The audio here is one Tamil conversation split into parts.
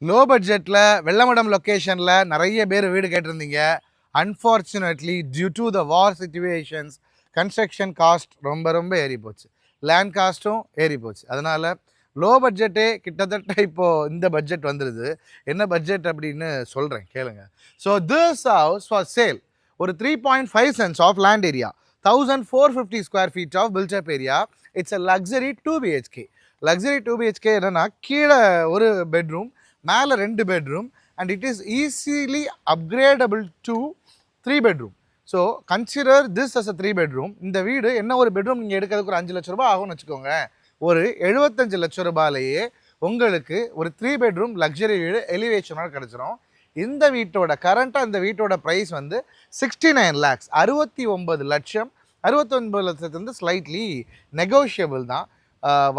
லோ பட்ஜெட்டில் வெள்ளமடம் லொக்கேஷனில் நிறைய பேர் வீடு கேட்டிருந்தீங்க. Unfortunately due to the war situations construction cost ரொம்ப ரொம்ப ஏறி போச்சு. லேண்ட் காஸ்ட்டும் ஏறி போச்சு. அதனால் லோ பட்ஜெட்டே கிட்டத்தட்ட இப்போது இந்த பட்ஜெட் வந்துடுது. என்ன பட்ஜெட் அப்படின்னு சொல்கிறேன் கேளுங்க. So this house for sale ஒரு 3.5 cents of land area, 1450 square feet of buildup area. It's a luxury 2 BHK. Luxury 2 BHK என்னென்னா கீழே ஒரு பெட்ரூம், மேலே 2 bedroom, and it is easily upgradable to 3 bedroom. So consider this as a 3 bedroom. இந்த வீடு என்ன, ஒரு பெட்ரூம் நீங்கள் எடுக்கிறதுக்கு ஒரு 5 லட்ச ரூபாய் ஆகும்னு வச்சுக்கோங்க. ஒரு 75 லட்ச ரூபாயிலேயே உங்களுக்கு ஒரு 3 பெட்ரூம் லக்ஸரி வீடு எலிவேஷனோட கிடச்சிரும். இந்த வீட்டோட கரண்ட்டாக இந்த வீட்டோட ப்ரைஸ் வந்து 69 lakhs, 69 லட்சம். 69 லட்சத்து வந்து ஸ்லைட்லி நெகோஷியபிள் தான்.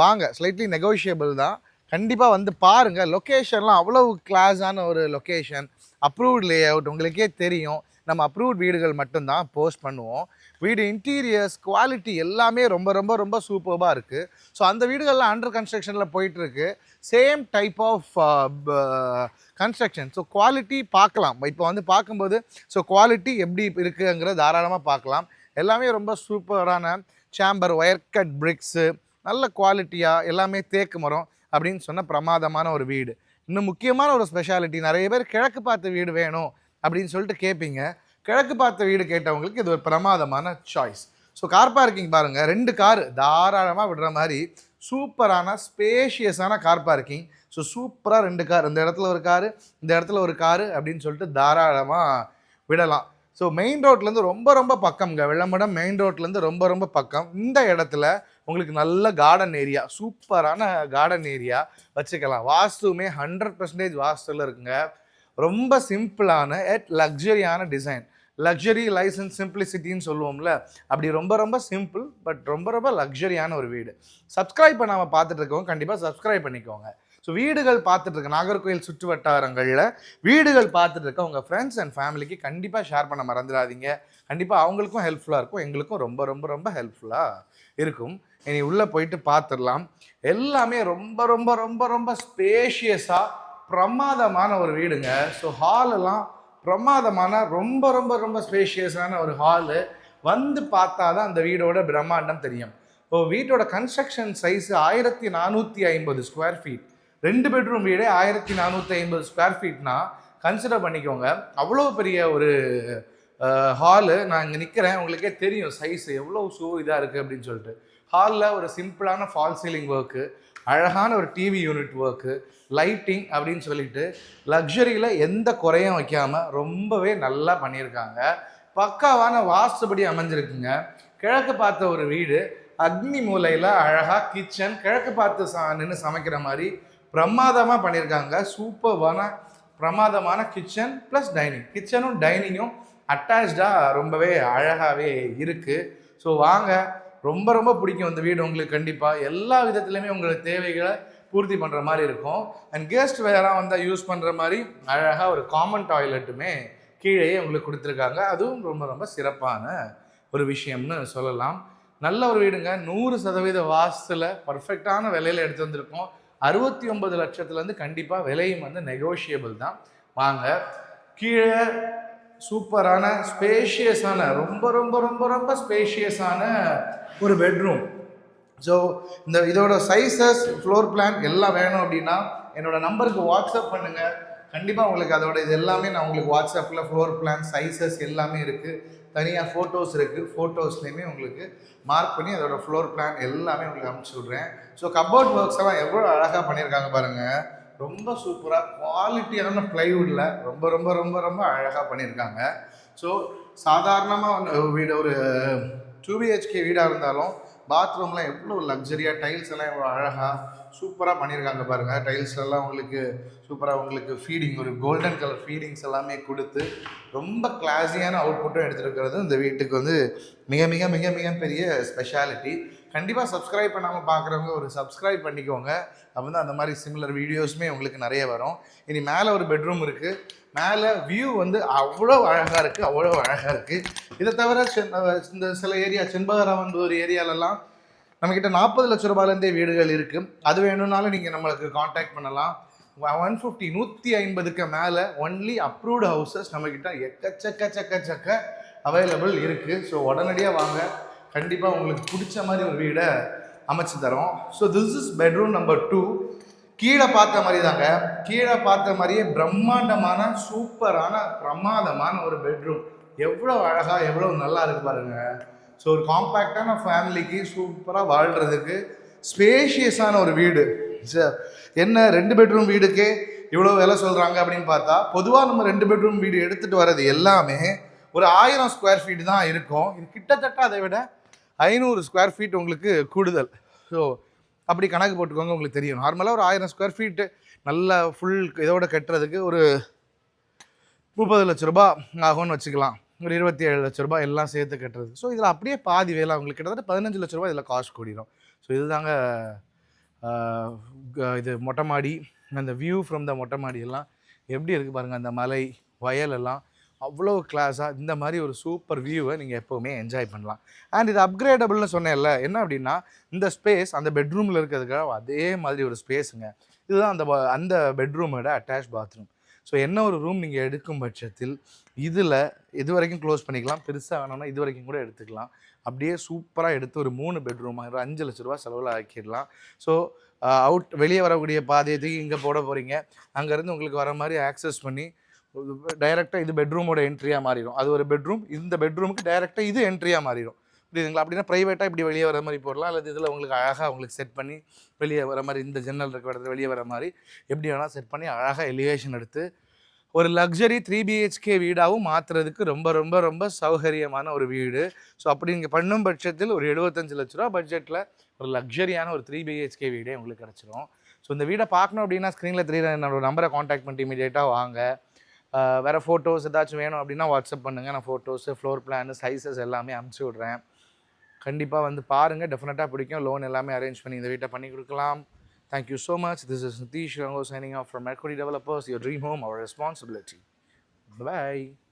வாங்க, ஸ்லைட்லி நெகோஷியபிள் தான். கண்டிப்பாக வந்து பாருங்கள். லொக்கேஷன்லாம் அவ்வளவு கிளாஸான ஒரு லொக்கேஷன், அப்ரூவ்ட் லே அவுட். உங்களுக்கே தெரியும், நம்ம அப்ரூவ்ட் வீடுகள் மட்டும்தான் போஸ்ட் பண்ணுவோம். வீடு இன்டீரியர்ஸ் குவாலிட்டி எல்லாமே ரொம்ப ரொம்ப ரொம்ப சூப்பராக இருக்குது. ஸோ அந்த வீடுகள்லாம் அண்டர் கன்ஸ்ட்ரக்ஷனில் போயிட்டுருக்கு. Same type of construction. So quality பார்க்கலாம். இப்போ வந்து பார்க்கும்போது ஸோ குவாலிட்டி எப்படி இருக்குங்கிறத தாராளமாக பார்க்கலாம். எல்லாமே ரொம்ப சூப்பரான சேம்பர், ஒயர் கட் பிரிக்ஸு, நல்ல குவாலிட்டியாக எல்லாமே தேக்கு மரம் அப்படின்னு சொன்ன பிரமாதமான ஒரு வீடு. இன்னும் முக்கியமான ஒரு ஸ்பெஷாலிட்டி, நிறைய பேர் கிழக்கு பார்த்த வீடு வேணும் அப்படின்னு சொல்லிட்டு கேட்பீங்க. கிழக்கு பார்த்த வீடு கேட்டவங்களுக்கு இது ஒரு பிரமாதமான சாய்ஸ். ஸோ கார் பார்க்கிங் பாருங்கள், 2 கார் தாராளமாக விடுற மாதிரி சூப்பரான ஸ்பேஷியஸான கார் பார்க்கிங். ஸோ சூப்பராக 2 கார், இந்த இடத்துல ஒரு காரு, இந்த இடத்துல ஒரு காரு அப்படின்னு சொல்லிட்டு தாராளமாக விடலாம். ஸோ மெயின் ரோட்லேருந்து ரொம்ப ரொம்ப பக்கம்ங்க. வெள்ளமடம் மெயின் ரோட்லேருந்து ரொம்ப ரொம்ப பக்கம். இந்த இடத்துல உங்களுக்கு நல்ல கார்டன் ஏரியா, சூப்பரான கார்டன் ஏரியா வச்சுக்கலாம். வாஸ்துமே 100% வாஸ்துவில் இருக்குங்க. ரொம்ப சிம்பிளான லக்ஸரியான டிசைன். லக்ஸரி லைசன்ஸ் சிம்பிளிசிட்டின்னு சொல்லுவோம்ல, அப்படி ரொம்ப ரொம்ப சிம்பிள் பட் ரொம்ப ரொம்ப லக்ஸரியான ஒரு வீடு. சப்ஸ்கிரைப் பண்ணாமல் பார்த்துட்டு இருக்கவங்க கண்டிப்பாக சப்ஸ்கிரைப் பண்ணிக்கோங்க. ஸோ வீடுகள் பார்த்துட்டு இருக்க நாகர்கோவில் சுற்று வட்டாரங்களில் வீடுகள் பார்த்துட்டு இருக்க உங்கள் ஃப்ரெண்ட்ஸ் அண்ட் ஃபேமிலிக்கு கண்டிப்பாக ஷேர் பண்ண மறந்துடாதீங்க. கண்டிப்பாக அவங்களுக்கும் ஹெல்ப்ஃபுல்லாக இருக்கும், எங்களுக்கும் ரொம்ப ரொம்ப ரொம்ப ஹெல்ப்ஃபுல்லாக இருக்கும். இனி உள்ளே போயிட்டு பார்த்துடலாம். எல்லாமே ரொம்ப ரொம்ப ரொம்ப ரொம்ப ஸ்பேஷியஸாக பிரமாதமான ஒரு வீடுங்க. ஸோ ஹாலெல்லாம் பிரமாதமான ரொம்ப ரொம்ப ரொம்ப ஸ்பேஷியஸான ஒரு ஹாலு. வந்து பார்த்தா தான் அந்த வீடோட பிரம்மாண்டம் தெரியும். ஸோ வீட்டோட construction size 1450 square feet. 2 bedroom வீடு 1450 ஸ்கொயர் ஃபீட்னா கன்சிடர் பண்ணிக்கோங்க. அவ்வளோ பெரிய ஒரு ஹாலு. நான் இங்கே நிற்கிறேன், உங்களுக்கே தெரியும் சைஸு எவ்வளோ இதாக இருக்குது அப்படின்னு சொல்லிட்டு. ஹாலில் ஒரு சிம்பிளான ஃபால் சீலிங் ஒர்க்கு, அழகான ஒரு டிவி யூனிட் ஒர்க்கு, லைட்டிங் அப்படின்னு சொல்லிட்டு லக்ஸரியில் எந்த குறையும் வைக்காமல் ரொம்பவே நல்லா பண்ணியிருக்காங்க. பக்காவான வாஸ்துபடி அமைஞ்சிருக்குங்க. கிழக்கு பார்த்த ஒரு வீடு, அக்னி மூலையில் அழகாக கிச்சன், கிழக்கு பார்த்து நின்று சமைக்கிற மாதிரி பிரமாதமாக பண்ணியிருக்காங்க. சூப்பர்வான பிரமாதமான கிச்சன் ப்ளஸ் டைனிங். கிச்சனும் டைனிங்கும் அட்டாச்சாக ரொம்பவே அழகாகவே இருக்குது. ஸோ வாங்க, ரொம்ப ரொம்ப பிடிக்கும் இந்த வீடு உங்களுக்கு. கண்டிப்பாக எல்லா விதத்துலையுமே உங்களுக்கு தேவைகளை பூர்த்தி பண்ணுற மாதிரி இருக்கும். அண்ட் கெஸ்ட் வேறாக வந்தால் யூஸ் பண்ணுற மாதிரி அழகாக ஒரு காமன் டாய்லெட்டுமே கீழேயே உங்களுக்கு கொடுத்துருக்காங்க. அதுவும் ரொம்ப ரொம்ப சிறப்பான ஒரு விஷயம்னு சொல்லலாம். நல்ல ஒரு வீடுங்க. 100% வாஸ்துல பர்ஃபெக்டான விலையில் எடுத்து வந்திருக்கோம். 69 லட்சத்துலேருந்து கண்டிப்பாக விலையும் வந்து நெகோஷியபிள் தான். வாங்க, கீழே சூப்பரான ஸ்பேஷியஸான ரொம்ப ரொம்ப ரொம்ப ரொம்ப ஸ்பேஷியஸான ஒரு பெட்ரூம். ஸோ இதோட சைஸஸ், ஃப்ளோர் பிளான் எல்லாம் வேணும் அப்படின்னா என்னோடய நம்பருக்கு வாட்ஸ்அப் பண்ணுங்கள். கண்டிப்பாக உங்களுக்கு அதோட இது எல்லாமே நான் உங்களுக்கு வாட்ஸ்அப்பில் ஃப்ளோர் பிளான், சைஸஸ் எல்லாமே இருக்குது. தனியாக ஃபோட்டோஸ் இருக்குது. ஃபோட்டோஸ்லேயுமே உங்களுக்கு மார்க் பண்ணி அதோட ஃப்ளோர் பிளான் எல்லாமே உங்களுக்கு அனுப்பிச்சி விட்றேன். ஸோ கப்போர்ட் ஒர்க்ஸ் எல்லாம் எவ்வளோ அழகாக பண்ணியிருக்காங்க பாருங்கள். ரொம்ப சூப்பராக குவாலிட்டியான ப்ளைவுட்டில் ரொம்ப ரொம்ப ரொம்ப ரொம்ப அழகாக பண்ணியிருக்காங்க. ஸோ சாதாரணமாக வீடு ஒரு 2 BHK வீடாக இருந்தாலும் பாத்ரூம்லாம் எவ்வளோ லக்ஸரியாக, டைல்ஸ் எல்லாம் எவ்வளோ அழகாக சூப்பராக பண்ணியிருக்காங்க பாருங்கள். டைல்ஸ் எல்லாம் உங்களுக்கு சூப்பராக உங்களுக்கு ஃபீடிங், ஒரு கோல்டன் கலர் ஃபீடிங்ஸ் எல்லாமே கொடுத்து ரொம்ப கிளாஸியான அவுட்புட்டும் எடுத்துருக்கிறது இந்த வீட்டுக்கு வந்து மிக மிக மிக மிக பெரிய ஸ்பெஷாலிட்டி. கண்டிப்பாக சப்ஸ்கிரைப் பண்ணாமல் பார்க்குறவங்க ஒரு சப்ஸ்கிரைப் பண்ணிக்கோங்க. அப்போ வந்து அந்த மாதிரி சிமிலர் வீடியோஸுமே உங்களுக்கு நிறைய வரும். இனி மேலே ஒரு பெட்ரூம் இருக்குது. மேலே வியூ வந்து அவ்வளோ அழகாக இருக்குது, அவ்வளோ அழகாக இருக்குது. இதை தவிர இந்த சில ஏரியா, செண்பகராமன் ஏரியாலெல்லாம் நம்மக்கிட்ட 40 லட்ச ரூபாயிலேருந்தே வீடுகள் இருக்குது. அது வேணும்னாலும் நீங்கள் நம்மளுக்கு காண்டாக்ட் பண்ணலாம். 150 150க்கு மேலே ஒன்லி அப்ரூவ்டு ஹவுசஸ் நம்மக்கிட்ட எக்கச்சக்க அவைலபிள் இருக்குது. ஸோ உடனடியாக வாங்க, கண்டிப்பாக உங்களுக்கு பிடிச்ச மாதிரி ஒரு வீடை அமைச்சு தரோம். So this is bedroom number 2. கீழே பார்த்த மாதிரி தாங்க, கீழே பார்த்த மாதிரியே பிரம்மாண்டமான சூப்பரான பிரமாதமான ஒரு பெட்ரூம். எவ்வளோ அழகாக எவ்வளோ நல்லா இருக்கு பாருங்க. ஸோ ஒரு காம்பேக்டான ஃபேமிலிக்கு சூப்பராக வாழ்கிறதுக்கு ஸ்பேஷியஸான ஒரு வீடு. என்ன 2 பெட்ரூம் வீடுக்கே இவ்வளோ விலை சொல்கிறாங்க அப்படின்னு பார்த்தா, பொதுவாக நம்ம 2 பெட்ரூம் வீடு எடுத்துகிட்டு வர்றது எல்லாமே ஒரு 1000 ஸ்கொயர் ஃபீட் தான் இருக்கும். இது கிட்டத்தட்ட அதை விட 500 ஸ்கொயர் ஃபீட் உங்களுக்கு கூடுதல். ஸோ அப்படி கணக்கு போட்டுக்கோங்க, உங்களுக்கு தெரியும். நார்மலாக ஒரு 1000 ஸ்கொயர் ஃபீட்டு நல்லா ஃபுல் இதோட கட்டுறதுக்கு ஒரு 30 லட்ச ரூபா ஆகும்னு வச்சுக்கலாம். ஒரு 27 லட்ச ரூபா எல்லாம் சேர்த்து கட்டுறது. ஸோ இதில் அப்படியே பாதி வேலை உங்களுக்கு கிட்டத்தட்ட 15 லட்ச ரூபா இதில் காஸ்ட் கூடிடும். ஸோ இதுதாங்க இது மொட்டை மாடி. அந்த வியூ ஃப்ரம் த மொட்டை மாடி எல்லாம் எப்படி இருக்குது பாருங்கள். அந்த மலை வயல் எல்லாம் அவ்வளோ கிளாஸாக இந்த மாதிரி ஒரு சூப்பர் வியூவை நீங்கள் எப்போவுமே என்ஜாய் பண்ணலாம். அண்ட் இது அப்கிரேடபுள்னு சொன்னேன்ல, என்ன அப்படின்னா இந்த ஸ்பேஸ் அந்த பெட்ரூமில் இருக்கிறதுக்காக அதே மாதிரி ஒரு ஸ்பேஸுங்க. இதுதான் அந்த பெட்ரூமோட அட்டாச் பாத்ரூம். ஸோ என்ன ஒரு ரூம் நீங்கள் எடுக்கும் பட்சத்தில் இதில் இது வரைக்கும் க்ளோஸ் பண்ணிக்கலாம், பெருசாக வேணும்னா இது வரைக்கும் கூட எடுத்துக்கலாம். அப்படியே சூப்பராக எடுத்து ஒரு 3 பெட்ரூமாக ஒரு 5 லட்ச ரூபா செலவில் ஆக்கிடலாம். ஸோ வெளியே வரக்கூடிய பாதையத்துக்கு இங்கே போட போகிறீங்க, அங்கேருந்து உங்களுக்கு வர மாதிரி ஆக்சஸ் பண்ணி டைரெக்டாக இது பெட்ரூமோட என்ட்ரியாக மாறிடும். அது ஒரு பெட்ரூம், இந்த பெட்ரூமுக்கு டைரெக்டாக இது என்ட்ரியாக மாறிடும். புரியுதுங்களா? அப்படின்னா ப்ரைவேட்டாக இப்படி வெளியே வர மாதிரி போடலாம், அல்லது இதில் உங்களுக்கு அழகாக உங்களுக்கு செட் பண்ணி வெளியே வர மாதிரி, இந்த ஜன்னல் இருக்கிற இடத்துல வெளியே வர மாதிரி எப்படி வேணால் செட் பண்ணி அழகாக எலிவேஷன் எடுத்து ஒரு லக்ஸரி 3 BHK வீடாகவும் மாற்றுறதுக்கு ரொம்ப ரொம்ப ரொம்ப சௌகரியமான ஒரு வீடு. ஸோ அப்படி நீங்கள் பண்ணும் பட்சத்தில் ஒரு 75 லட்ச ரூபா பட்ஜெட்டில் ஒரு லக்ஸரியான ஒரு 3 BHK வீடே உங்களுக்கு கிடச்சிரும். ஸோ இந்த வீடை பார்க்கணும் அப்படின்னா ஸ்க்ரீனில் தெரியுற என்னோட நம்பரை காண்டாக்ட் பண்ணிட்டு இமீடியட்டாக வாங்க. வேறு ஃபோட்டோஸ் ஏதாச்சும் வேணும் அப்படின்னா வாட்ஸ்அப் பண்ணுங்கள். நான் ஃபோட்டோஸு, ஃப்ளோர் பிளானு, சைஸஸ் எல்லாமே அனுப்பிச்சி விட்றேன். கண்டிப்பாக வந்து பாருங்கள், டெஃபினட்டாக பிடிக்கும். லோன் எல்லாமே அரேஞ்ச் பண்ணி இந்த வீட்டை பண்ணி கொடுக்கலாம். Thank you so much. This is Nitish Rango signing off from Mercury Developers. Your dream home, our responsibility. Bye-bye.